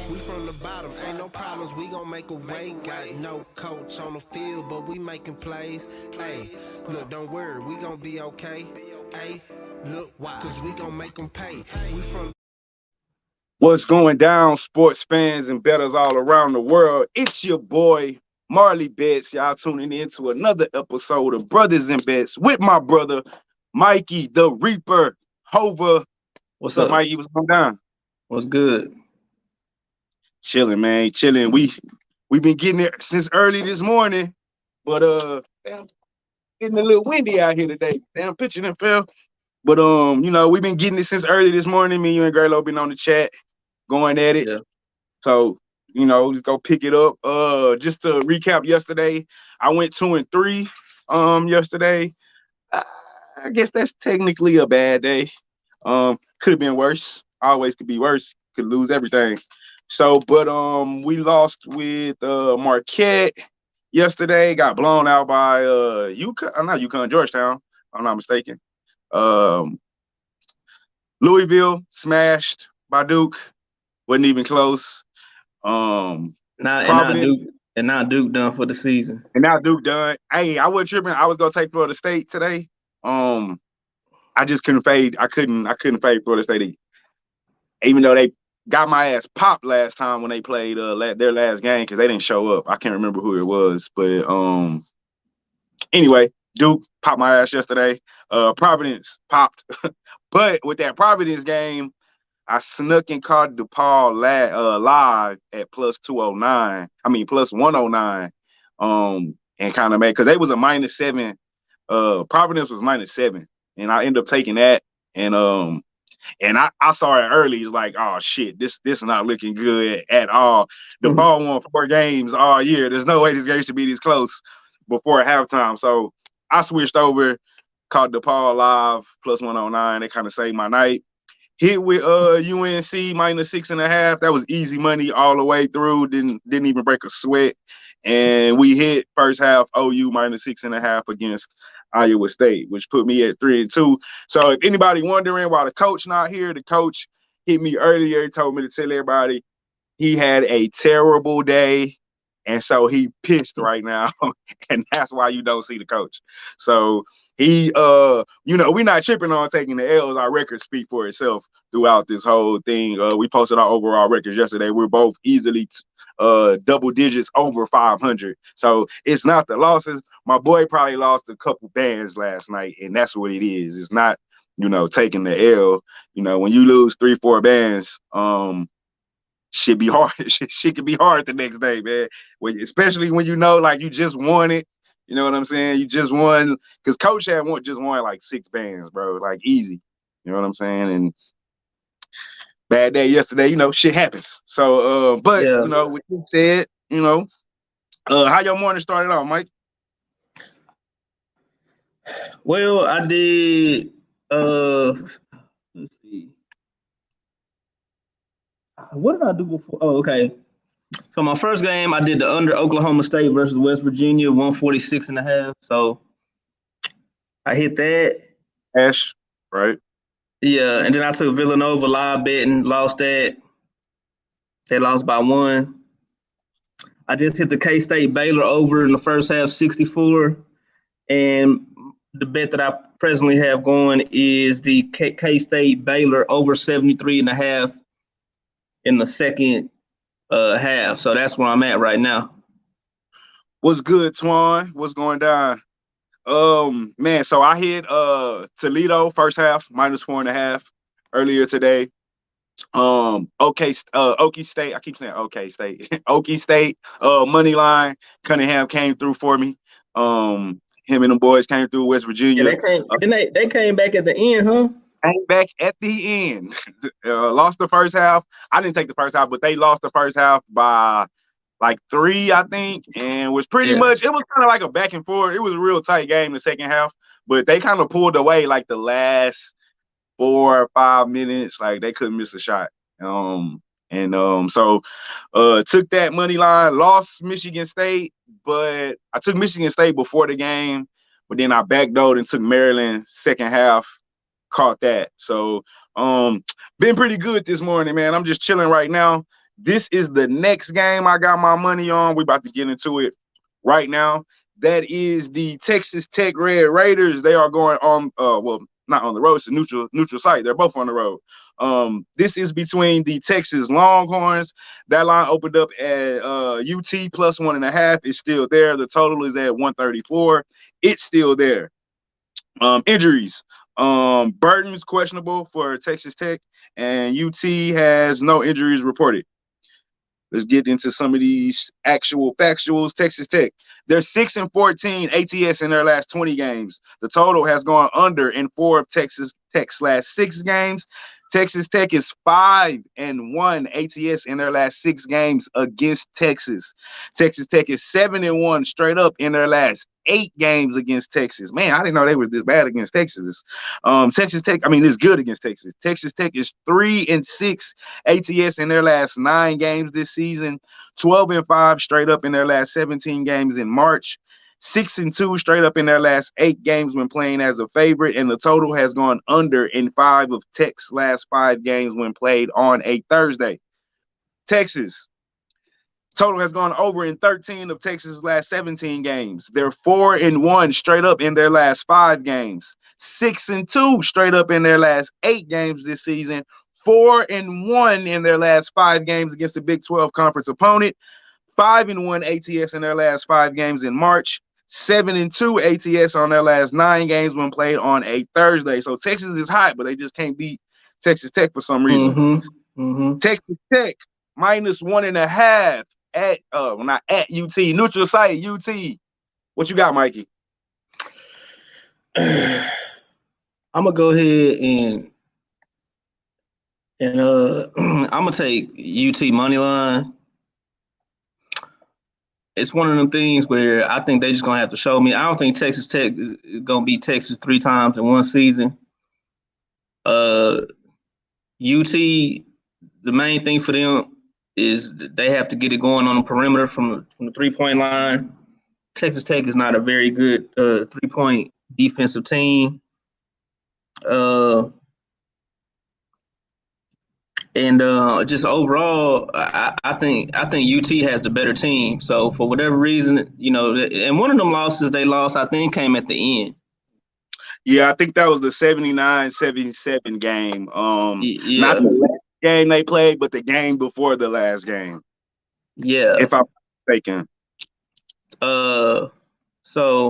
We from the bottom, ain't no problems, we gon' make a way. Got no coach on the field, but we making plays. Hey, look, don't worry, we gon' be okay. Hey, look, why? Cause we gon' make them pay. We from What's going down, sports fans and bettors all around the world? It's your boy, Marley Betts. Y'all tuning in to another episode of Brothers and Bets with my brother, Mikey the Reaper Hover. What's What's up, up? Mikey? What's going down? What's good? Chilling, man. Chilling. We been getting it since early this morning, but damn, getting a little windy out here today. Damn, pitching and fell. But we've been getting it since early this morning. Me, you, and Gerlo been on the chat, going at it. Yeah. So, just go pick it up. Just to recap yesterday, I went 2-3 yesterday. I guess that's technically a bad day. Could have been worse. Always could be worse. Could lose everything. So, but we lost with Marquette yesterday. Got blown out by UConn, not UConn, Georgetown, if I'm not mistaken. Louisville smashed by Duke. Wasn't even close. Providence Now Duke done for the season. and now Duke done. Hey, I wasn't tripping. I was gonna take Florida State today. I just couldn't fade. I couldn't fade Florida State, even though they got my ass popped last time when they played their last game because they didn't show up. I can't remember who it was, but anyway, Duke popped my ass yesterday. Providence popped, but with that Providence game, I snuck and caught DePaul live at plus 209. I mean plus 109. And kind of made because they was a -7. Providence was -7, and I ended up taking that. And I saw it early. It's like, oh shit, this is not looking good at all. DePaul won 4 games all year. There's no way this game should be this close before halftime. So I switched over, caught DePaul live plus 109. It kind of saved my night. Hit with UNC -6.5. That was easy money all the way through. Didn't even break a sweat. And we hit first half OU -6.5 against Iowa State, which put me at 3-2. So if anybody wondering why the coach not here, the coach hit me earlier. He told me to tell everybody he had a terrible day. And so he pissed right now. And that's why you don't see the coach. So he we're not tripping on taking the L's. Our records speak for itself throughout this whole thing. We posted our overall records yesterday. We're both easily double digits over 500. So it's not the losses. My boy probably lost a couple bands last night, and that's what it is. It's not, taking the L. When you lose 3-4 bands, shit be hard. Shit can be hard the next day, man. Especially when like you just won it. You know what I'm saying? You just won because Coach had just won like 6 bands, bro. Like easy. You know what I'm saying? And bad day yesterday, shit happens. So but Yeah. what you said, how your morning started off, Mike? Well, I did let's see. What did I do before? Oh, okay. So my first game, I did the under Oklahoma State versus West Virginia, 146.5. So I hit that. Ash, right? Yeah, and then I took Villanova live betting, lost that. They lost by 1. I just hit the K-State Baylor over in the first half, 64. And the bet that I presently have going is the K-State Baylor over 73.5 in the second half. So that's where I'm at right now. What's good, Twan? What's going down? Man, so I hit Toledo first half -4.5 earlier today. Okie State. I keep saying OK State. Okie State. Money line. Cunningham came through for me. Him and the boys came through West Virginia. Yeah, they came back at the end, huh? Came back at the end. Lost the first half. I didn't take the first half, but they lost the first half by like 3, I think, and was pretty much, it was kind of like a back and forth. It was a real tight game the second half, but they kind of pulled away like the last 4 or 5 minutes. Like they couldn't miss a shot. So took that money line, lost Michigan State, but I took Michigan State before the game, but then I backdoored and took Maryland second half, caught that. So been pretty good this morning, man. I'm just chilling right now. This is the next game I got my money on. We about to get into it right now. That is the Texas Tech Red Raiders. They are going on, well, not on the road. It's a neutral site. They're both on the road. This is between the Texas Longhorns. That line opened up at UT plus 1.5. It's still there. The total is at 134. It's still there. Injuries. Burton's questionable for Texas Tech, and UT has no injuries reported. Let's get into some of these actual factuals. Texas Tech, they're 6-14 ATS in their last 20 games. The total has gone under in 4 of Texas Tech's last 6 games. Texas Tech is 5-1 ATS in their last 6 games against Texas. Texas Tech is 7-1 straight up in their last 8 games against Texas. Man, I didn't know they were this bad against Texas. Texas Tech, I mean, it's good against Texas. Texas Tech is 3-6 ATS in their last 9 games this season. 12-5 straight up in their last 17 games in March. 6-2 straight up in their last 8 games when playing as a favorite, and the total has gone under in 5 of Tech's last 5 games when played on a Thursday. Texas, total has gone over in 13 of Texas' last 17 games. They're 4-1 straight up in their last 5 games. 6-2 straight up in their last 8 games this season. 4-1 in their last 5 games against a Big 12 conference opponent. 5-1 ATS in their last 5 games in March. 7-2 ATS on their last 9 games when played on a Thursday. So Texas is hot, but they just can't beat Texas Tech for some reason. Texas Tech minus 1.5 at not at UT, neutral site UT. What you got, Mikey? I'm gonna go ahead and I'm gonna take UT money line. It's one of them things where I think they just gonna have to show me. I don't think Texas Tech is gonna beat Texas 3 times in one season. UT, the main thing for them is they have to get it going on the perimeter from the 3-point line. Texas Tech is not a very good 3-point defensive team. And just overall, I think UT has the better team. So for whatever reason, you know, and one of them losses they lost, I think, came at the end. Yeah, I think that was the 79-77 game. Yeah. Not the last game they played, but the game before the last game. Yeah. If I'm mistaken. So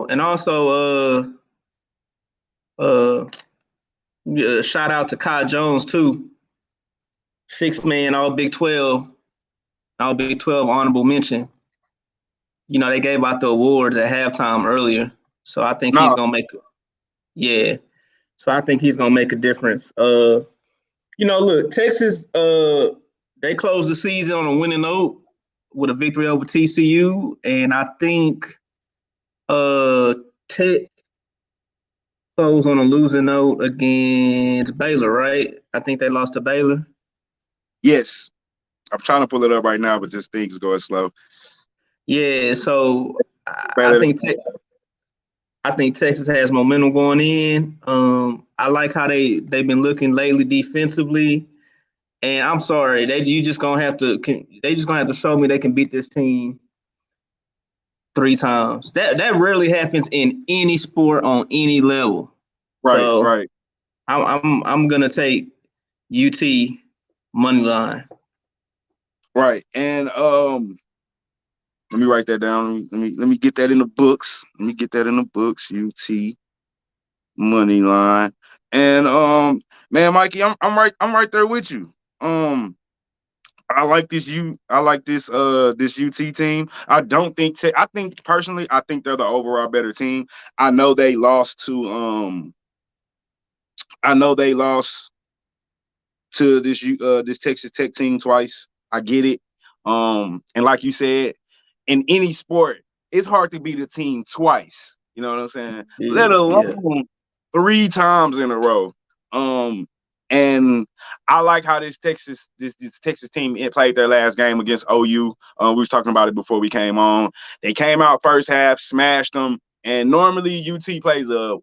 and also shout out to Kai Jones too. 6-man All Big 12 honorable mention. You know, they gave out the awards at halftime earlier. So I think he's gonna make So I think he's gonna make a difference. You know, look, Texas, they closed the season on a winning note with a victory over TCU, and I think Tech closed on a losing note against Baylor, right? I think they lost to Baylor. Yes. I'm trying to pull it up right now, but this thing's going slow. Yeah, so I think Texas has momentum going in. I like how they've been looking lately defensively. And I'm sorry, they just gonna have to show me they can beat this team 3 times. That rarely happens in any sport on any level. Right. I'm gonna take UT money line. Right. And let me write that down. Let me get that in the books. UT money line. And man, Mikey, I'm right there with you. I like this UT team. I think personally, I think they're the overall better team. I know they lost to this Texas Tech team twice. I get it. And like you said, in any sport, it's hard to beat a team twice. You know what I'm saying? Let alone 3 times in a row. And I like how this Texas team played their last game against OU. We was talking about it before we came on. They came out first half, smashed them, and normally UT plays a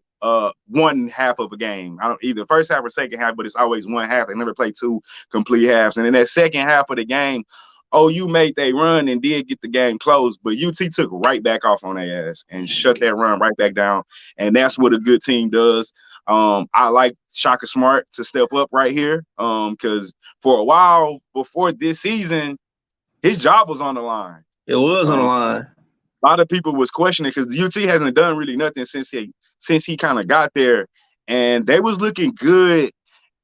1 half of a game. I don't either first half or second half, but it's always 1 half. They never play 2 complete halves. And in that second half of the game, OU made they run and did get the game closed, but UT took right back off on their ass and shut that run right back down. And that's what a good team does. I like Shaka Smart to step up right here. Because for a while before this season, his job was on the line. It was on the line. A lot of people was questioning because UT hasn't done really nothing since he kind of got there, and they was looking good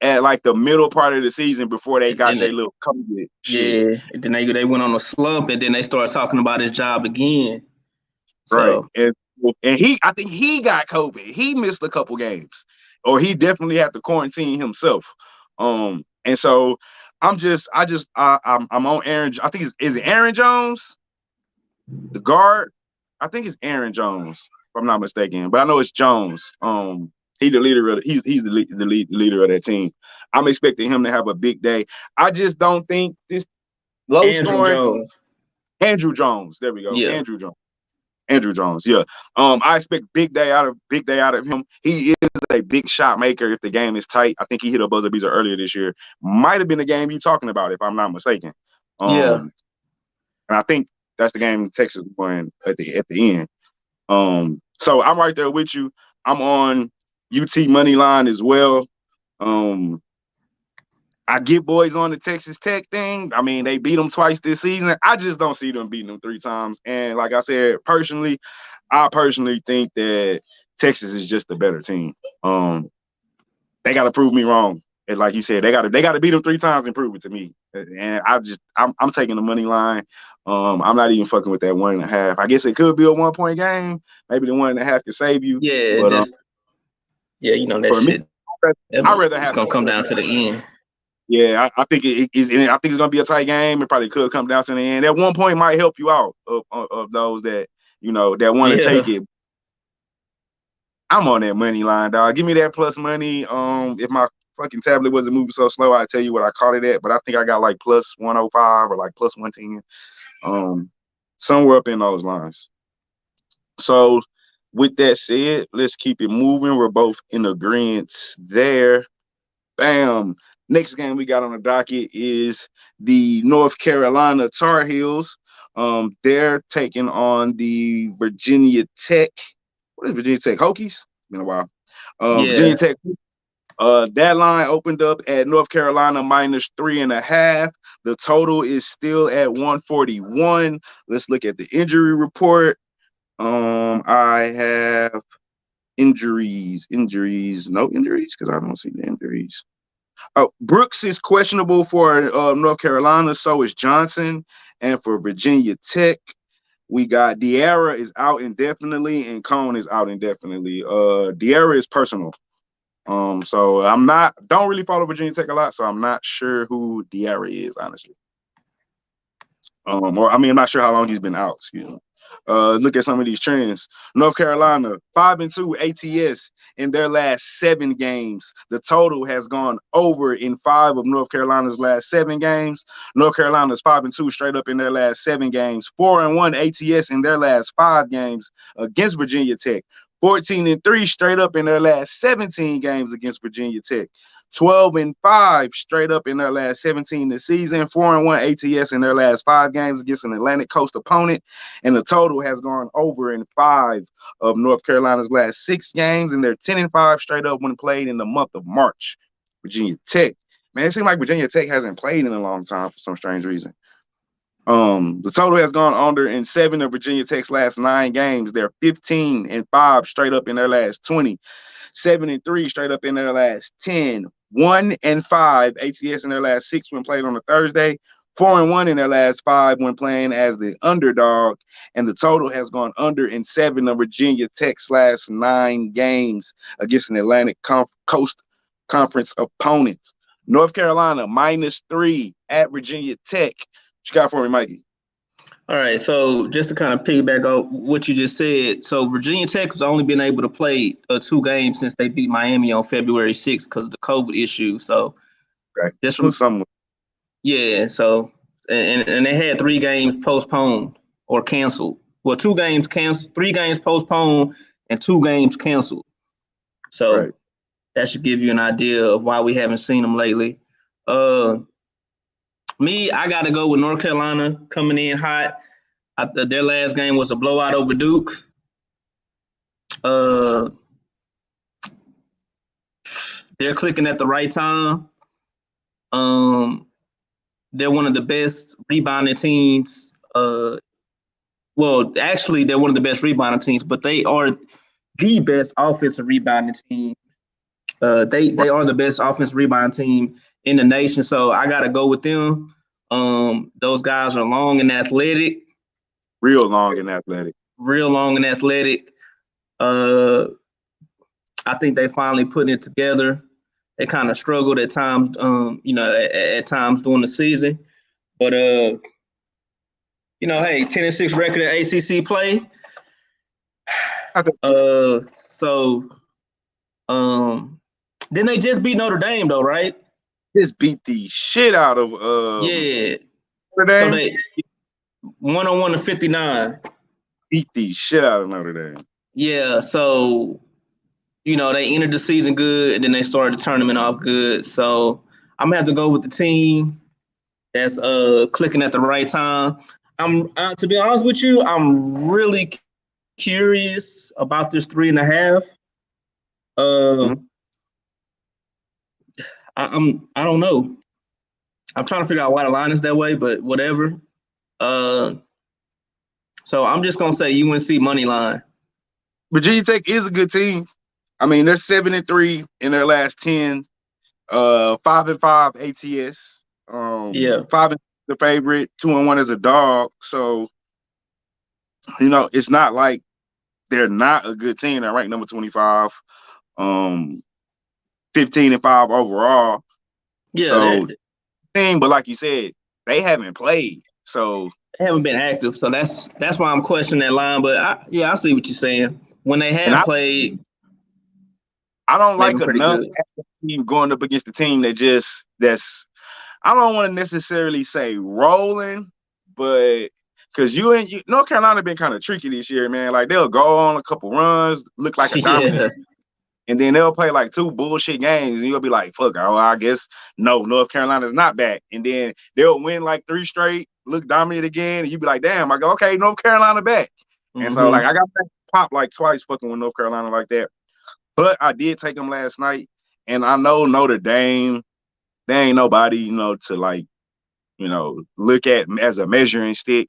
at like the middle part of the season before they got their little COVID shit. Yeah, and then they went on a slump, and then they started talking about his job again. So. Right, and I think he got COVID. He missed a couple games, or he definitely had to quarantine himself. And so I'm on Aaron. I think is it Aaron Jones, the guard? I think it's Aaron Jones, if I'm not mistaken, but I know it's Jones. He's the leader he's the leader of that team. I'm expecting him to have a big day. I just don't think this low scoring. Andrew Jones. There we go. Yeah. Andrew Jones. Yeah. I expect big day out of him. He is a big shot maker if the game is tight. I think he hit a buzzer beater earlier this year. Might have been the game you're talking about, if I'm not mistaken. And I think that's the game Texas won at the end. So I'm right there with you. I'm on UT money line as well. I get boys on the Texas Tech thing. I mean, they beat them twice this season. I just don't see them beating them 3 times. And like I said, I personally think that Texas is just a better team. They got to prove me wrong. And like you said, they got to beat them 3 times and prove it to me. And I'm taking the money line. I'm not even fucking with that 1.5. I guess it could be a 1-point game. Maybe the 1.5 could save you. Yeah, but, you know that shit. I'd rather have. It's gonna come down to the end. Yeah, I think it is. I think it's gonna be a tight game. It probably could come down to the end. That 1 point might help you out of those that that want to take it. I'm on that money line, dog. Give me that plus money. If my fucking tablet wasn't moving so slow, I'd tell you what I caught it at. But I think I got like plus 105 or like plus 110, somewhere up in those lines. So with that said, let's keep it moving. We're both in agreement there. Bam. Next game we got on the docket is the North Carolina Tar Heels. They're taking on the Virginia Tech. What is Virginia Tech? Hokies? It's been a while. Virginia Tech. That line opened up at North Carolina -3.5. The total is still at 141. Let's look at the injury report. I have injuries. No injuries because I don't see the injuries. Brooks is questionable for North Carolina. So is Johnson. And for Virginia Tech, we got De'Ara is out indefinitely and Cone is out indefinitely. De'Ara is personal. So don't really follow Virginia Tech a lot, so I'm not sure who De'Ara is, honestly. I'm not sure how long he's been out, excuse me. Look at some of these trends. North Carolina, 5-2 ATS in their last 7 games. The total has gone over in 5 of North Carolina's last 7 games. North Carolina's 5-2 straight up in their last 7 games. 4-1 ATS in their last 5 games against Virginia Tech. 14-3 straight up in their last 17 games against Virginia Tech. 12-5 straight up in their last 17 this season. 4-1 ATS in their last 5 games against an Atlantic Coast opponent. And the total has gone over in 5 of North Carolina's last 6 games. And they're 10-5 straight up when played in the month of March. Virginia Tech. Man, it seems like Virginia Tech hasn't played in a long time for some strange reason. The total has gone under in 7 of Virginia Tech's last 9 games. They're 15-5 straight up in their last 20. 7-3 straight up in their last 10. 1-5 ATS in their last 6 when played on a Thursday. 4-1 in their last 5 when playing as the underdog. And the total has gone under in 7 of Virginia Tech's last 9 games against an Atlantic Coast Conference opponent. North Carolina -3 at Virginia Tech. What you got for me, Mikey? All right, so just to kind of piggyback on what you just said, so Virginia Tech has only been able to play 2 games since they beat Miami on February 6th because of the COVID issue. So, right. Just from someone. Yeah, so and they had 3 games postponed or canceled. Well, 2 games canceled, 3 games postponed, and 2 games canceled. So that should give you an idea of why we haven't seen them lately. I got to go with North Carolina coming in hot. Their last game was a blowout over Duke. They're clicking at the right time. They're one of the best rebounding teams. Well, actually, they're one of the best rebounding teams, but they are the best offensive rebounding team. They are the best offensive rebounding team in the nation, so I got to go with them. Those guys are long and athletic. Real long and athletic. Real long and athletic. I think they finally put it together. They kind of struggled at times, at times during the season. But, hey, 10-6 record in ACC play. Didn't they just beat Notre Dame, though, right? Just beat the shit out of yeah. Notre Dame. So they 101 to 59. Beat the shit out of Notre Dame. Yeah, so they entered the season good, and then they started the tournament off good. So I'm gonna have to go with the team that's clicking at the right time. To be honest with you, I'm really curious about this 3.5. I don't know. I'm trying to figure out why the line is that way, but whatever. So I'm just gonna say UNC money line. Virginia Tech is a good team. I mean, they're 7-3 in their last 10. 5-5 ATS. 5 the favorite, 2-1 as a dog. So, it's not like they're not a good team. They're ranked number 25. 15-5 overall. Yeah. So, but like you said, they haven't played. So they haven't been active. So that's why I'm questioning that line. But I see what you're saying. When they have played, I don't like enough team going up against the team that's I don't want to necessarily say rolling, but because North Carolina been kind of tricky this year, man. Like they'll go on a couple runs, look like a dominant, and then they'll play like 2 bullshit games, and you'll be like, "Fuck, I guess no, North Carolina's not back." And then they'll win like 3 straight, look dominant again, and you be like, "Damn!" I go, "Okay, North Carolina back." Mm-hmm. And so like I got popped like twice fucking with North Carolina like that. But I did take them last night, and I know Notre Dame, they ain't nobody, to like, look at as a measuring stick.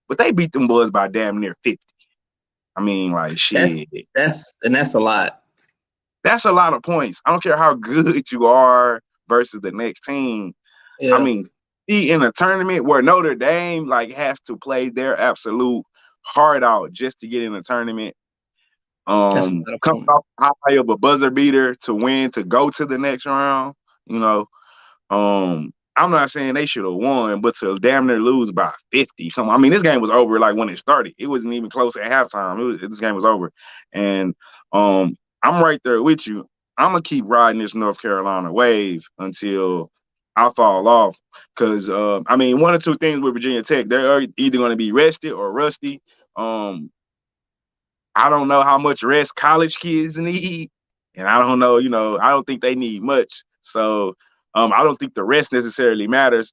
But they beat them boys by damn near 50. I mean, like, shit. That's a lot. That's a lot of points. I don't care how good you are versus the next team. Yeah. I mean, be in a tournament where Notre Dame, like, has to play their absolute heart out just to get in a tournament. Coming off high of a buzzer beater to win, to go to the next round, I'm not saying they should have won, but to damn near lose by 50. I mean, this game was over like when it started. It wasn't even close at halftime. This game was over. And I'm right there with you. I'm going to keep riding this North Carolina wave until I fall off. Because, one or two things with Virginia Tech, they're either going to be rested or rusty. I don't know how much rest college kids need, and I don't know, I don't think they need much. So I don't think the rest necessarily matters,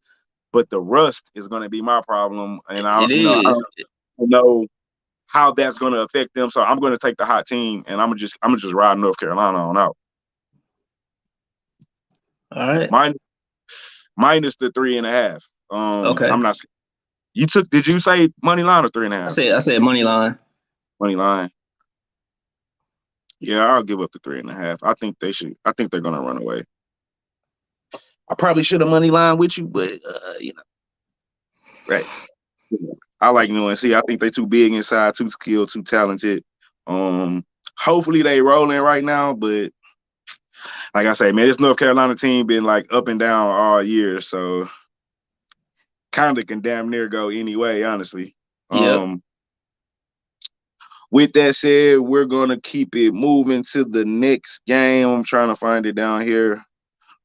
but the rust is going to be my problem, and I don't know how that's going to affect them. So I'm going to take the hot team, and I'm gonna just ride North Carolina on out. All right. Minus the 3.5. Okay. I'm not. Did you say money line or 3.5? I said money line. Money line. Yeah, I'll give up the 3.5. I think they're gonna run away. I probably should have money line with you, but right. I like UNC. I think they're too big inside, too skilled, too talented. Hopefully they rolling right now, but like I say, man, this North Carolina team been like up and down all year, so kind of can damn near go anyway, honestly. Yep. With that said, we're going to keep it moving to the next game. I'm trying to find it down here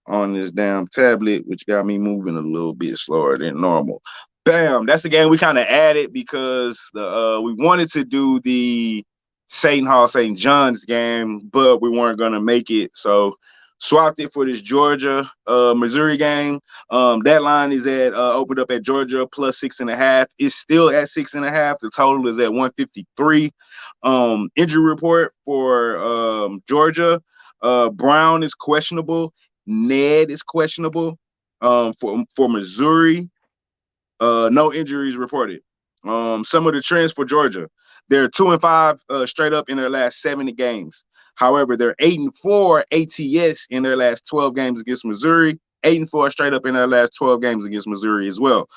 on this damn tablet, which got me moving a little bit slower than normal. Bam! That's the game we kind of added because we wanted to do the Seton Hall St. John's game, but we weren't going to make it. So Swapped it for this Georgia Missouri game. That line is at opened up at Georgia plus 6.5. It's still at 6.5. The total is at 153. Injury report for Georgia. Brown is questionable. Ned is questionable. For Missouri, no injuries reported. Some of the trends for Georgia: they're 2-5 straight up in their last 70 games. However, they're 8-4 ATS in their last 12 games against Missouri. 8-4 straight up in their last 12 games against Missouri as well.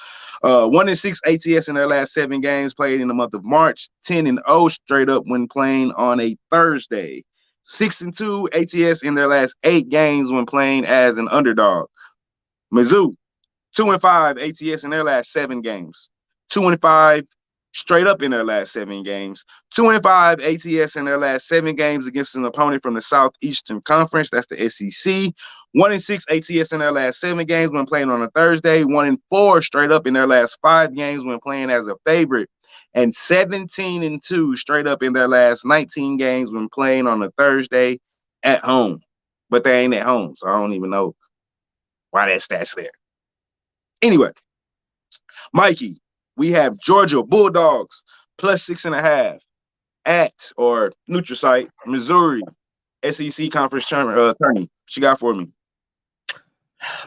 1-6 ATS in their last 7 games played in the month of March. 10-0 straight up when playing on a Thursday. 6-2 ATS in their last 8 games when playing as an underdog. Mizzou, 2-5 ATS in their last 7 games. 2-5 straight up in their last 7 games. 2-5 ATS in their last 7 games against an opponent from the Southeastern Conference. That's the SEC. 1-6 ATS in their last 7 games when playing on a Thursday. 1-4 straight up in their last 5 games when playing as a favorite. And 17-2 straight up in their last 19 games when playing on a Thursday at home. But they ain't at home, so I don't even know why that stat's there. Anyway, Mikey, we have Georgia Bulldogs plus 6.5 at or neutral site, Missouri, SEC Conference tourney. She got for me.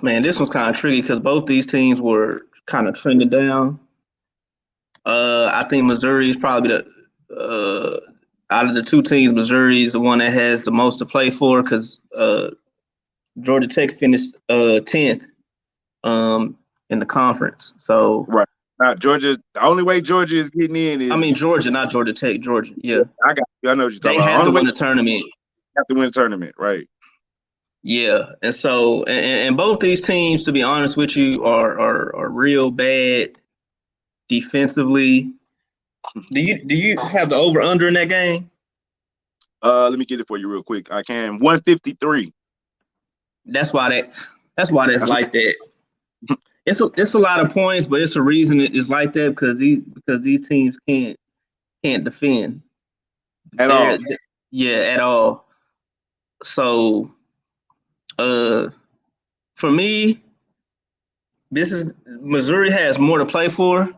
Man, this one's kind of tricky because both these teams were kind of trending down. I think Missouri is probably the out of the two teams, Missouri is the one that has the most to play for because Georgia Tech finished 10th in the conference. So right. Georgia, the only way Georgia is getting in is Georgia, not Georgia Tech, Georgia. Yeah. I got you. I know what you're talking about. They have to win the tournament. Have to win the tournament, right? Yeah. And so and both these teams, to be honest with you, are real bad defensively. Do you have the over under in that game? Let me get it for you real quick. I can. 153. That's why that's like that. It's a lot of points, but it's a reason it's like that because these teams can't defend at all. Yeah, at all. So, for me, this is Missouri has more to play for.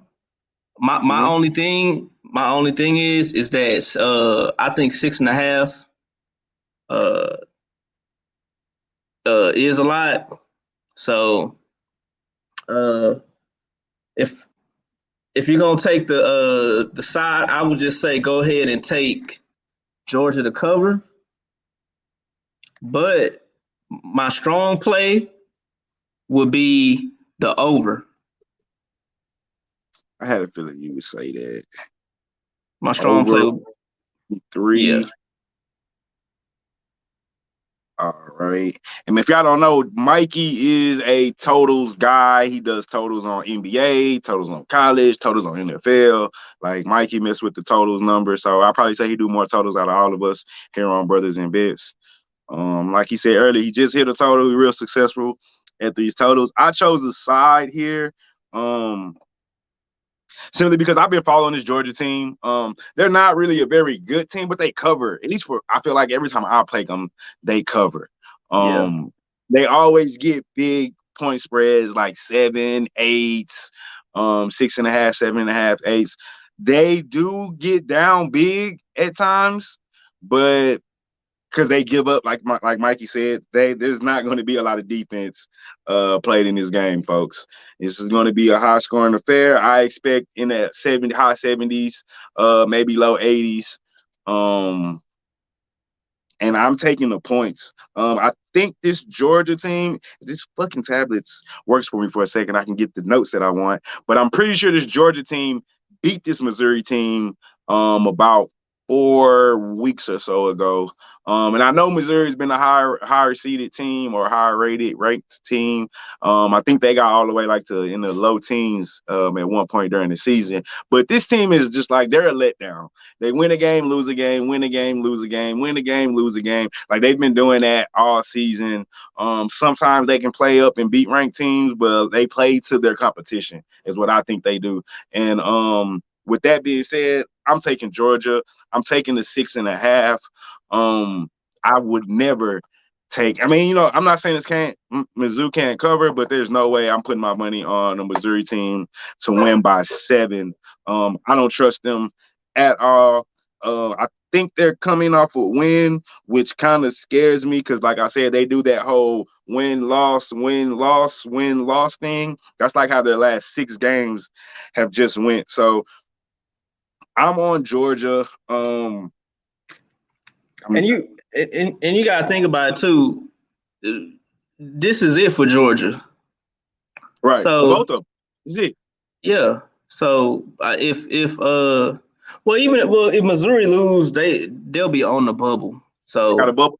My only thing is that I think 6.5 is a lot. So if you're gonna take the side, I would just say go ahead and take Georgia to cover. But my strong play would be the over. I had a feeling you would say that. My strong play would be 3. Yeah. All right. And if y'all don't know, Mikey is a totals guy. He does totals on NBA, totals on college, totals on NFL. Like Mikey messed with the totals number. So I'll probably say he do more totals out of all of us here on Brothers and Bits. Like he said earlier, he just hit a total. He's real successful at these totals. I chose a side here. Simply because I've been following this Georgia team. They're not really a very good team, but they cover. At least I feel like every time I play them, they cover. They always get big point spreads like 7, 8, 6.5, 7.5, 8. They do get down big at times, but because they give up, like Mikey said, there's not going to be a lot of defense played in this game, folks. This is going to be a high-scoring affair. I expect in that high 70s, maybe low 80s. And I'm taking the points. I think this Georgia team, this fucking tablets works for me for a second. I can get the notes that I want. But I'm pretty sure this Georgia team beat this Missouri team about 4 weeks or so ago. And I know Missouri's been a higher seeded team or higher ranked team. I think they got all the way like in the low teens at one point during the season. But this team is just like, they're a letdown. They win a game, lose a game, win a game, lose a game, win a game, lose a game. Like they've been doing that all season. Sometimes they can play up and beat ranked teams, but they play to their competition is what I think they do. And with that being said, I'm taking Georgia. I'm taking the 6.5. I would never take. I mean, I'm not saying Mizzou can't cover, but there's no way I'm putting my money on a Missouri team to win by 7. I don't trust them at all. I think they're coming off a win, which kind of scares me because, like I said, they do that whole win-loss, win-loss, win-loss thing. That's like how their last 6 games have just went. So I'm on Georgia. I mean, And you gotta think about it too. This is it for Georgia. right, for So both of them. Is it? yeah. So if Missouri lose, they'll be on the bubble. They got a So bubble.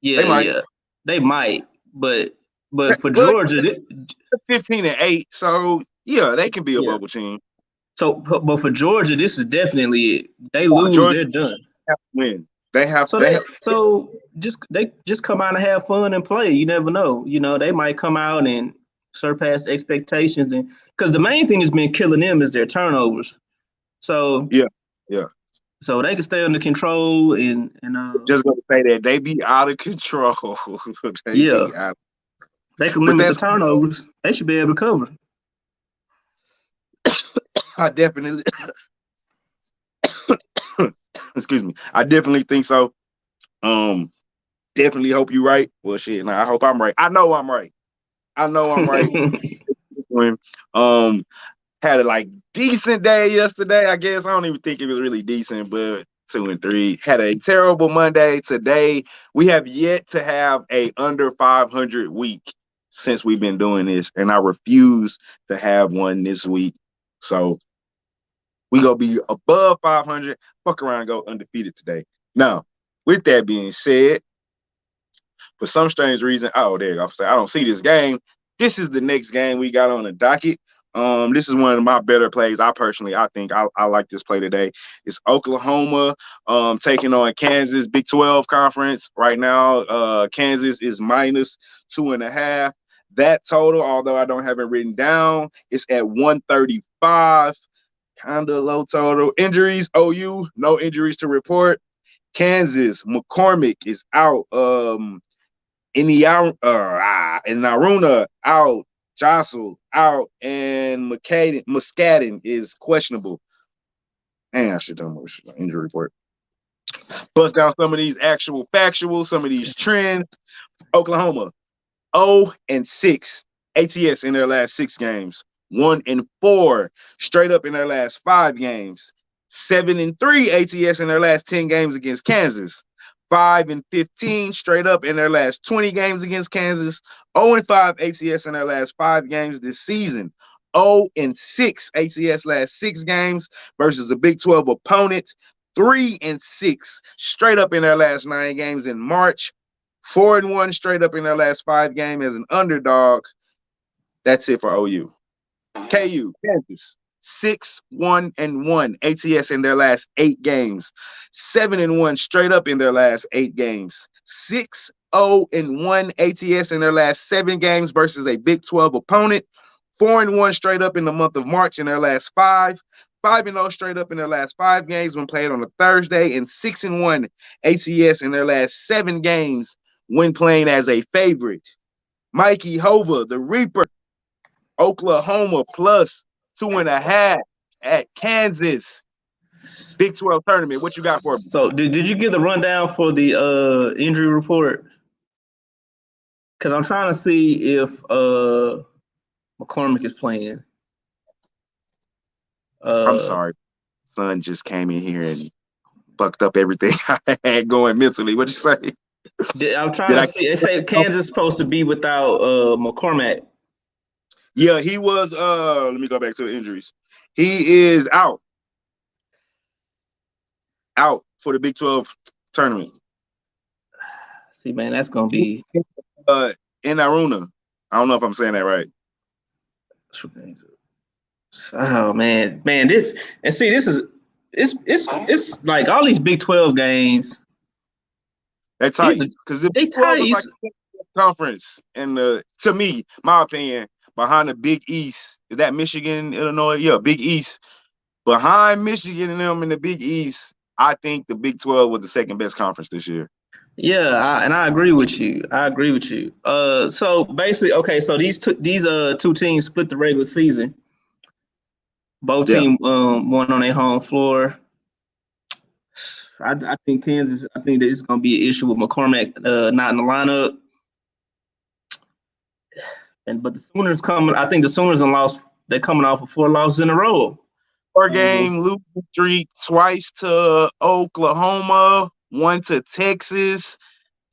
They yeah, might. yeah, they might. But for Well, Georgia, 15-8, so yeah, they can be a yeah. bubble team. So but for Georgia, this is definitely it. They lose, Georgia they're done. have to win. They have. So They have. they just come out and have fun and play. You never know. They might come out and surpass expectations, and because the main thing that's been killing them is their turnovers. So Yeah, yeah. so they can stay under control and Just gonna say that they be out of control. They yeah, be out. they can But limit the that's turnovers. They should be able to cover. I definitely. Excuse me. I definitely think so. Definitely hope you're right. Well, shit. Nah, I hope I'm right. I know I'm right. I know I'm right. Um, had a decent day yesterday. I guess I don't even think it was really decent, but 2 and 3. Had a terrible Monday. Today we have yet to have a under 500 week since we've been doing this, and I refuse to have one this week. So we gonna be above 500. Fuck around and go undefeated today. Now, with that being said, for some strange reason, there you go. I don't see this game. This is the next game we got on the docket. This is one of my better plays. I think I like this play today. It's Oklahoma taking on Kansas, Big 12 conference. Right now, Kansas is -2.5. That total, although I don't have it written down, is at 135. Kind of low total. Injuries, OU, no injuries to report. Kansas, McCormick is out. Naruna out, Jossel out, and Muscadin is questionable. Man, I should have done my injury report. Bust down some of these actual factuals, some of these trends. Oklahoma, 0-6 ATS in their last 6 games. 1-4 straight up in their last 5 games. 7-3 ATS in their last 10 games against Kansas. 5-15 straight up in their last 20 games against Kansas. 0-5 ATS in their last 5 games this season. 0-6 ATS last 6 games versus a Big 12 opponent. 3-6 straight up in their last 9 games in March. 4-1 straight up in their last 5 games as an underdog. That's it for OU. KU, Kansas, 6-1-1 ATS in their last 8 games. 7-1 straight up in their last 8 games. 6-0-1 ATS in their last 7 games versus a Big 12 opponent. 4-1 straight up in the month of March in their last 5. 5-0 straight up in their last 5 games when played on a Thursday, and 6-1 ATS in their last 7 games when playing as a favorite. Mikey Hova, the Reaper, Oklahoma +2.5 at Kansas. Big 12 tournament. What you got for me? So did you get the rundown for the injury report? Because I'm trying to see if McCormick is playing. I'm sorry. Son just came in here and fucked up everything I had going mentally. What'd you say? I'm trying to see. They say Kansas is supposed to be without McCormick. Yeah, he was. Let me go back to the injuries. He is out for the Big 12 tournament. See, man, that's gonna be in Naruna. I don't know if I'm saying that right. Oh man, this is it's like all these Big 12 games. They're tight because the Big 12 is like the conference, and to me, my opinion, behind the Big East, is that Michigan, Illinois? Yeah, Big East. Behind Michigan and them in the Big East, I think the Big 12 was the second best conference this year. Yeah, and I agree with you. So basically, okay, so these two teams split the regular season. Both Yeah. team won on their home floor. I think Kansas. I think there's going to be an issue with McCormack not in the lineup. But the Sooners coming. I think the Sooners and lost. They're coming off of 4 losses in a row. 4-game losing streak, twice to Oklahoma, one to Texas,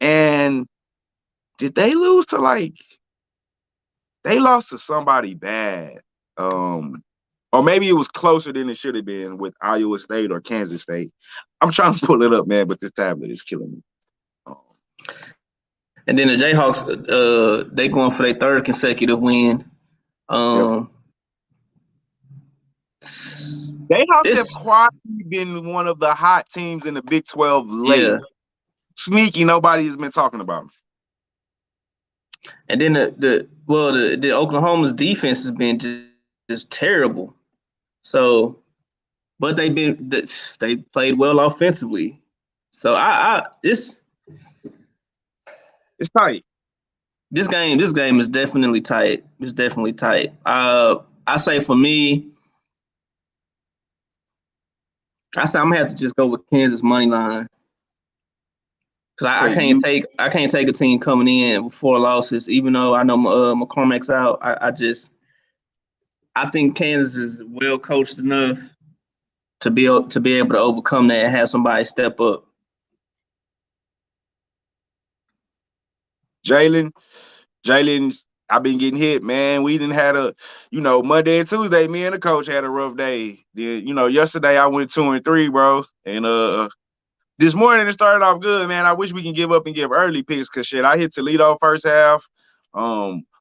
and did they lose to they lost to somebody bad. Or maybe it was closer than it should have been with Iowa State or Kansas State. I'm trying to pull it up, man, but this tablet is killing me. And then the Jayhawks, they going for their 3rd consecutive win. Yep. Jayhawks have quietly been one of the hot teams in the Big 12 late. Yeah. Sneaky, nobody has been talking about them. And then the Oklahoma's defense has been just terrible. So, but they played well offensively. So it's tight. This game is definitely tight. It's definitely tight. I say for me, I'm gonna have to just go with Kansas money line. Cause I can't take a team coming in with 4 losses, even though I know McCormack's out. I think Kansas is well coached enough to be able to overcome that and have somebody step up. Jalen, I've been getting hit, man. We didn't had Monday and Tuesday, me and the coach had a rough day. Then, yesterday I went 2-3, bro. And this morning it started off good, man. I wish we can give up and give early picks because shit, I hit Toledo first half.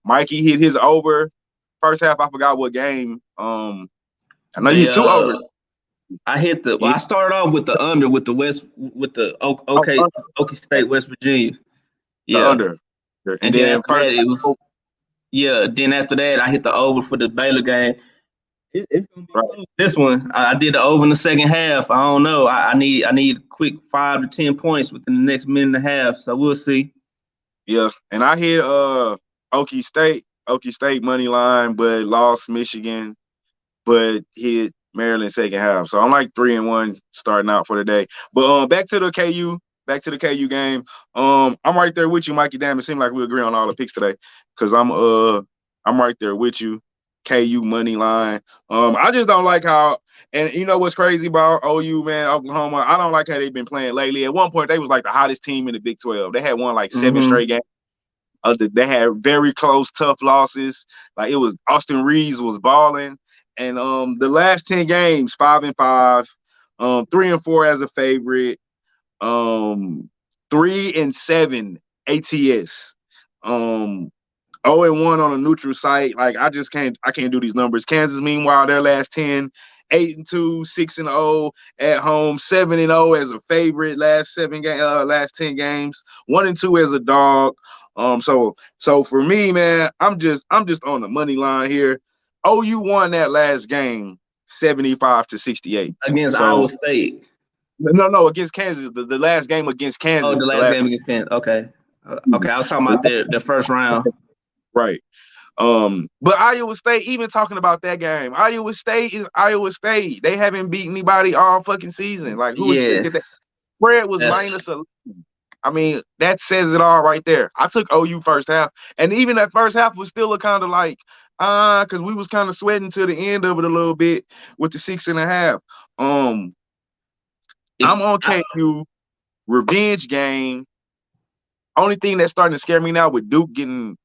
Mikey hit his over first half. I forgot what game. I know you hit 2 over. I started off with the under with the OK State, West Virginia. Yeah. The under. And then after that, it was then after that, I hit the over for the Baylor game. It's gonna be close. This one, I did the over in the second half. I don't know. I need a quick 5 to 10 points within the next minute and a half. So we'll see. Yeah, and I hit Okie State money line, but lost Michigan, but hit Maryland second half. So I'm like 3-1 starting out for the day. But back to the KU game. I'm right there with you, Mikey. Damn, it seemed like we agree on all the picks today. Cause I'm right there with you. KU money line. I just don't like how, and you know what's crazy about OU, man, Oklahoma. I don't like how they've been playing lately. At one point, they was like the hottest team in the Big 12. They had won like 7 straight games. They had very close, tough losses. Like it was Austin Reeves was balling, and the last 10 games, 5-5, 3-4 as a favorite, 3-7 ATS. 0-1 on a neutral site. Like I can't do these numbers. Kansas, meanwhile, their last 10, 8-2, 6-0 at home, 7-0 as a favorite. Last 10 games, 1-2 as a dog. So for me, man, I'm just on the money line here. OU won that last game, 75-68 against Iowa State. No, against Kansas. The last game against Kansas. Oh, the last game against Kansas. Okay. Okay, I was talking about the first round. Right. But Iowa State, even talking about that game, Iowa State is Iowa State. They haven't beaten anybody all fucking season. Like who expected that? Spread was -11. I mean, that says it all right there. I took OU first half, and even that first half was still a kind of like, because we was kind of sweating to the end of it a little bit with the 6.5. I'm on KU revenge game. Only thing that's starting to scare me now with Duke getting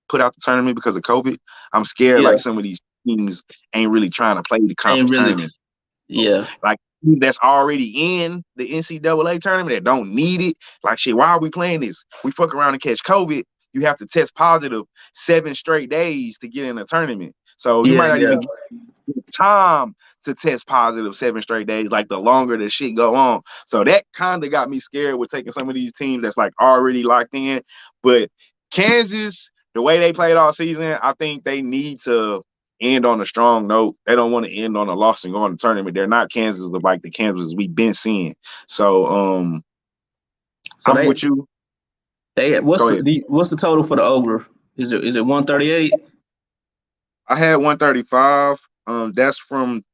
put out the tournament because of COVID, I'm scared like some of these teams ain't really trying to play the conference tournament. Yeah. Like that's already in the NCAA tournament that don't need it. Like shit, why are we playing this? We fuck around and catch COVID. You have to test positive 7 straight days to get in a tournament. So you might not even get time to test positive 7 straight days, like the longer the shit go on. So that kind of got me scared with taking some of these teams that's like already locked in. But Kansas, the way they played all season, I think they need to end on a strong note. They don't want to end on a loss and go on the tournament. They're not Kansas like the Kansas we've been seeing. So So I'm with you. what's Go ahead. what's the total for the over? Is it 138? I had 135. That's from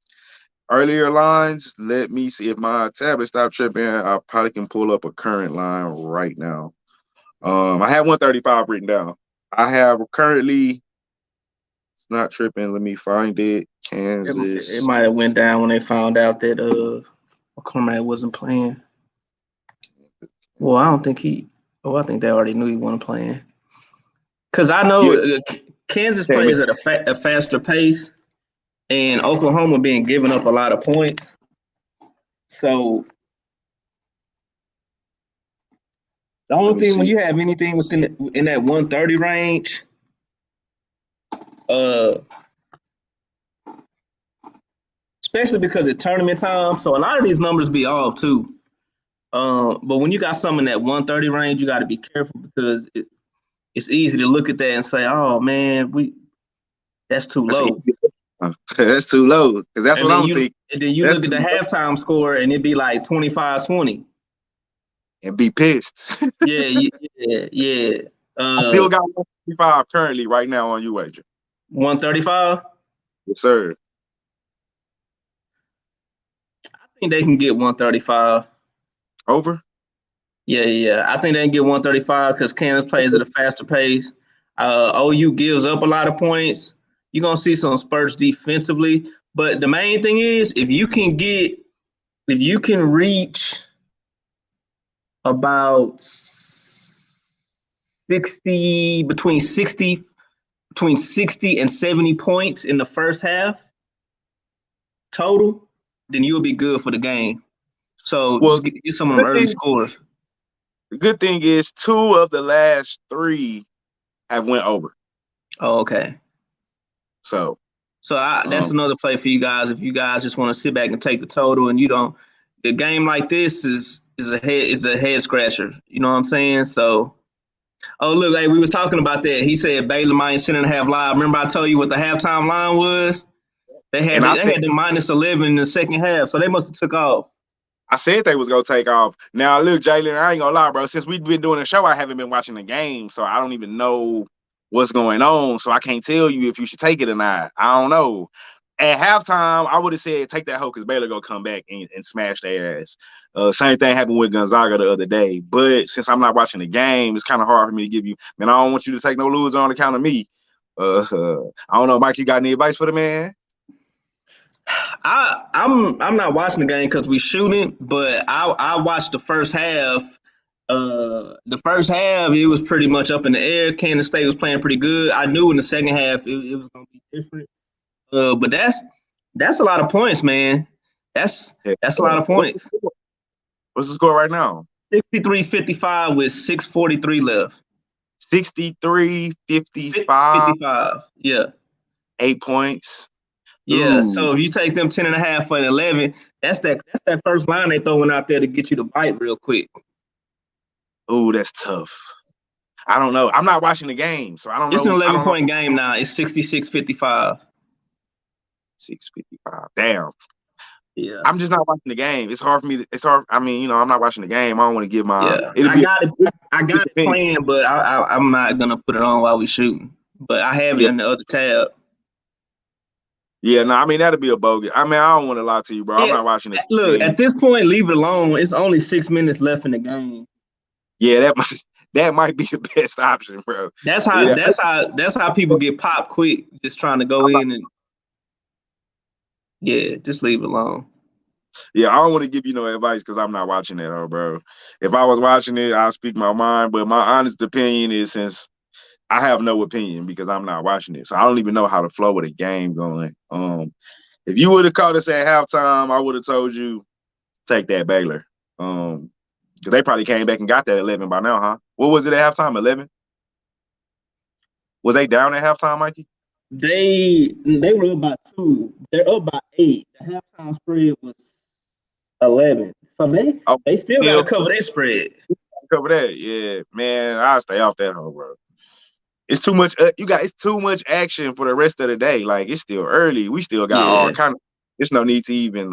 earlier lines. Let me see if my tablet stopped tripping. I probably can pull up a current line right now. I had 135 written down. I have currently. It's not tripping. Let me find it. It Kansas. might have went down when they found out that McCormack wasn't playing. Well, I don't think he. Oh, I think they already knew he wasn't playing. Because I know Yeah, Kansas tell me. plays at a faster pace, and Oklahoma being giving up a lot of points. So the Let only me thing when see. you have anything in that 130 range, especially because it's tournament time, so a lot of these numbers be off too. But when you got some in that 130 range, you got to be careful because it's easy to look at that and say, "Oh man, that's too That's low." easy. That's too low because that's And what then I'm you thinking. look That's at the too low halftime score and it'd be like 25-20. and be pissed. Yeah, yeah, yeah. I still got 135 currently right now on you, wager. 135. Yes, sir. I think they can get 135. Over. Yeah. I think they can get 135 because Kansas plays at a faster pace. OU gives up a lot of points. You're gonna see some spurts defensively, but the main thing is if you can reach about 60 between 60 and 70 points in the first half total, then you'll be good for the game. So Well, just get some of them good early thing, scores. the good thing is 2 of the last 3 have went over. Oh, okay. So So that's another play for you guys. If you guys just want to sit back and take the total, and you don't, the game like this is a head scratcher. You know what I'm saying? So, oh look, hey, we was talking about that. He said Baylor -10.5 live. Remember I told you what the halftime line was? They had and the, I they said had the -11 in the second half, so they must have took off. they was gonna take off. Now look, Jalen, I ain't gonna lie, bro. Since we've been doing the show, I haven't been watching the game, so I don't even know what's going on. So I can't tell you if you should take it or not. I don't know. At halftime, I would have said take that hoe because Baylor gonna come back and smash their ass. Same thing happened with Gonzaga the other day. But since I'm not watching the game, it's kind of hard for me to give you. Man, I don't want you to take no loser on account of me. I don't know, Mike. You got any advice for the man? I'm not watching the game because we shooting, but I watched the first half. The first half it was pretty much up in the air. Kansas State was playing pretty good. I knew in the second half it was gonna be different. But that's a lot of points, man. That's Yeah. a lot of points. What's the score right now? 63-55 with 6:43 left. 63-55, 55. Yeah. 8 points. Yeah. Ooh, So if you take them 10.5 for an 11, that's that first line they throwing out there to get you to bite real quick. that's tough. I don't know. I'm not watching the game, so I don't It's an know. I don't know. 11-point game now. It's 66-55. 6:55. Damn. Yeah. I'm just not watching the game. It's hard for me. It's hard. I mean, I'm not watching the game. I don't want to give my. Yeah. It'll I be. got it. I got it playing, but I'm not gonna put it on while we shooting. But I have it Yeah. in the other tab. Yeah. No, I mean that'll be a bogus. I mean, I don't want to lie to you, bro. I'm Yeah. not watching the Look, game. at this point, leave it alone. It's only 6 minutes left in the game. Yeah, that might be the best option, bro. That's Yeah, how people get popped quick, just trying to go in and just leave it alone. Yeah, I don't want to give you no advice because I'm not watching it, bro. If I was watching it, I'll speak my mind. But my honest opinion is since I have no opinion because I'm not watching it. So I don't even know how the flow of the game going. If you would have called us at halftime, I would have told you take that Baylor. Because they probably came back and got that 11 by now, huh? What was it at halftime? 11? Was they down at halftime, Mikey? They were up by 2. They're up by 8. The halftime spread was 11. So they still got to cover their spread. Cover that, yeah, man. I'll stay off that hoe, bro. It's too much. It's too much action for the rest of the day. Like it's still early. We still got all kind of. There's no need to even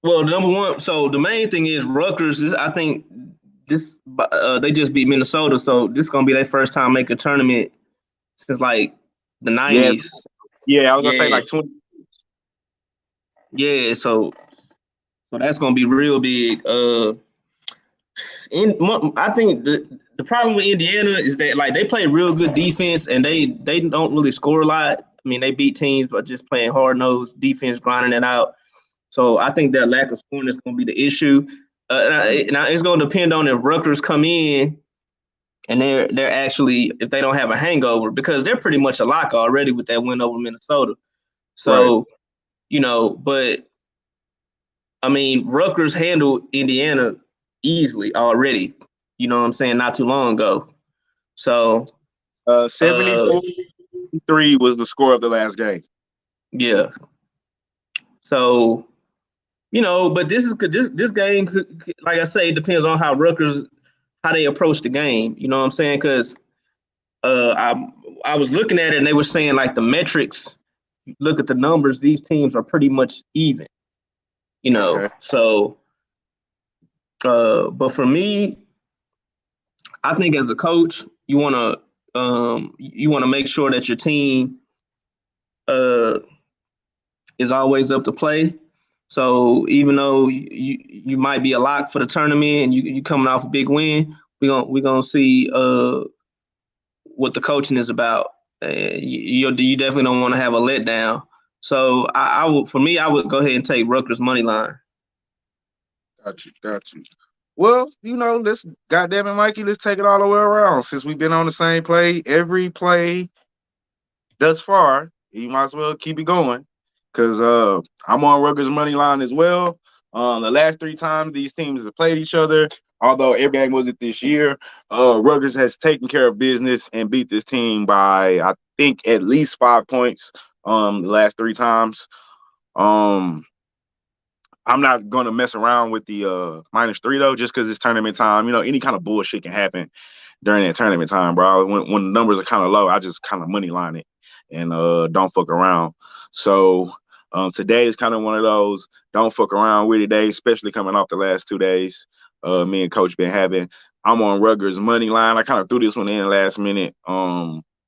Well, number one, so the main thing is Rutgers. I think this they just beat Minnesota, so this is gonna be their first time making a tournament since like the Yeah, '90s. yeah. I was gonna say Yeah, like 20. yeah. So that's gonna be real big. I think the problem with Indiana is that like they play real good defense and they don't really score a lot. I mean, they beat teams, but just playing hard nosed defense, grinding it out. So I think that lack of scoring is going to be the issue. Now it's going to depend on if Rutgers come in and they're actually if they don't have a hangover because they're pretty much a lock already with that win over Minnesota. Right. So but I mean Rutgers handled Indiana easily already. You know what I'm saying? Not too long ago. So 74-3 was the score of the last game. yeah. So but this game like I say, it depends on how they approach the game. You know what I'm saying? Because I was looking at it and they were saying like the metrics. Look at the numbers; these teams are pretty much even. Okay. So but for me, I think as a coach, you want to make sure that your team uh is always up to play. So even though you might be a lock for the tournament and you coming off a big win, we gonna see what the coaching is about. You definitely don't want to have a letdown. So I would, for me, I would go ahead and take Rutgers money line. Got you. Well, let's goddamn it, Mikey, let's take it all the way around. Since we've been on the same play, every play thus far, you might as well keep it going. Cause I'm on Rutgers money line as well. The last 3 times these teams have played each other, although every game wasn't this year, Rutgers has taken care of business and beat this team by I think at least 5 points. The last 3 times. Um, I'm not gonna mess around with the -3 though, just because it's tournament time. Any kind of bullshit can happen during that tournament time, bro. When the numbers are kind of low, I just kind of money line it and don't fuck around. So today is kind of one of those don't fuck around with it days, especially coming off the last 2 days. Me and Coach been having. I'm on Rutgers money line. I kind of threw this one in last minute.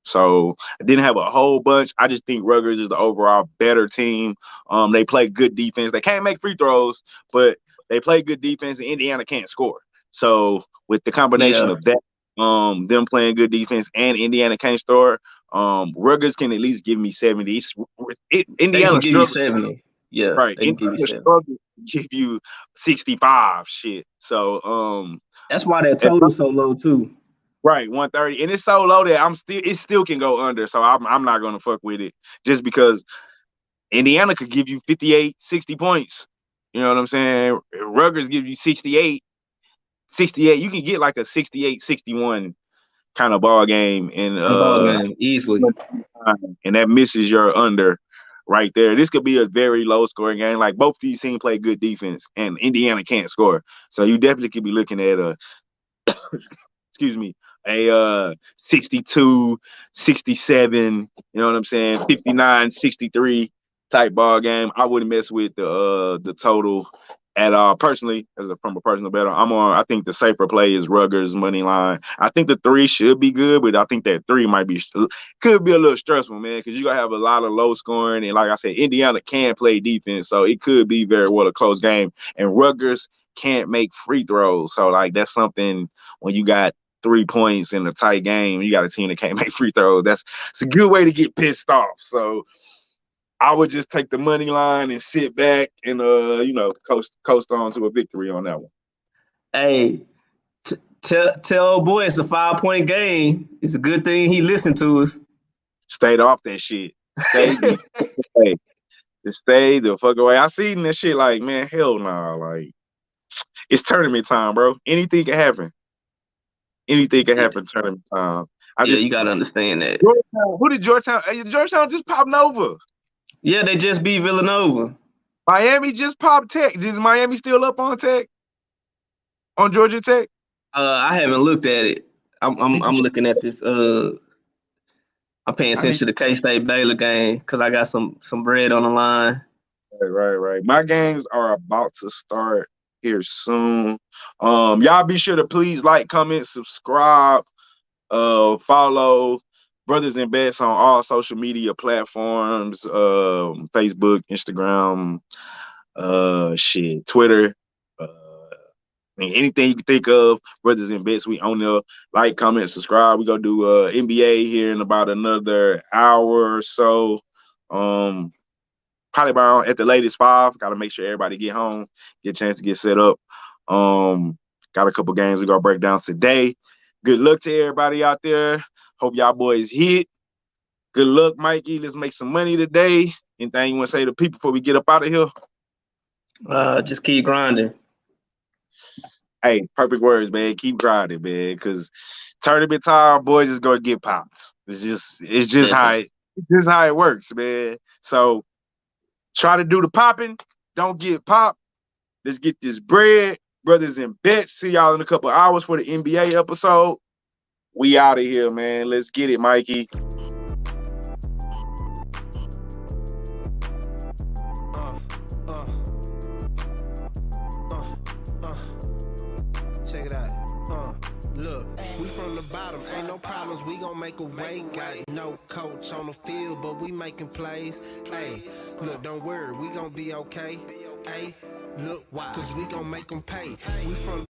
So I didn't have a whole bunch. I just think Rutgers is the overall better team. They play good defense. They can't make free throws, but they play good defense, and Indiana can't score. So with the combination Yeah, of that, them playing good defense and Indiana can't score, Rutgers can at least give me 70. they can Indiana give you struggles, 70. Yeah, right? they can give you Indiana 70. struggles to give you 65 shit. So That's why that it's total's so low too. right, 130, and it's so low that it still can go under. So I'm not gonna fuck with it just because Indiana could give you 58, 60 points. You know what I'm saying? Rutgers give you 68, 68. You can get like a 68, 61 kind of ball game and In the ball game easily. that misses your under right there. This could be a very low scoring game. Like both these teams play good defense and Indiana can't score. So you definitely could be looking at a excuse me, a 62, 67, you know what I'm saying, 59, 63 type ball game. I wouldn't mess with the total at all. Personally, from a personal better, I think the safer play is Rutgers money line. I think the 3 should be good, but I think that 3 could be a little stressful, man, because you're gonna have a lot of low scoring, and like I said, Indiana can play defense, so it could be very well a close game. And Rutgers can't make free throws, so like that's something when you got 3 points in a tight game, you got a team that can't make free throws. It's a good way to get pissed off. So I would just take the money line and sit back and coast on to a victory on that one. Hey, tell old boy it's a 5-point game. It's a good thing he listened to us. Stayed off that shit. Stay the away. Just stay the fuck away. I seen that shit like, man, hell no. Nah. Like, it's tournament time, bro. Anything can happen. Anything can Yeah, happen tournament time. you gotta understand that. Georgetown, who did Georgetown? Georgetown just popped Nova. Yeah, they just beat Villanova. Miami just popped Tech. Is Miami still up on Tech? On Georgia Tech? I haven't looked at it. I'm looking at this. I'm paying I need attention to the K-State Baylor game because I got some bread on the line. Right. My games are about to start here soon. Y'all be sure to please like, comment, subscribe, follow Brothers and Bets on all social media platforms, Facebook, Instagram, Twitter, anything you can think of, Brothers and Bets, we on there. Like, comment, subscribe. We gonna do NBA here in about another hour or so. Probably around at the latest 5. Got to make sure everybody get home, get a chance to get set up. Got a couple games we gonna break down today. Good luck to everybody out there. Hope y'all boys hit. Good luck, Mikey. Let's make some money today. Anything you want to say to people before we get up out of here? Just keep grinding. Hey, perfect words, man. Keep grinding, man. Cause tournament time, boys is gonna get popped. It's just how it works, man. So try to do the popping. Don't get popped. Let's get this bread. Brothers and Bets. See y'all in a couple hours for the NBA episode. We out of here, man. Let's get it, Mikey. Check it out. Look, we from the bottom, ain't no problems, we gon' make a way. Got no coach on the field, but we making plays. Hey, look, don't worry, we gon' be okay. Hey, look, why? Cause we gon' make them pay. We from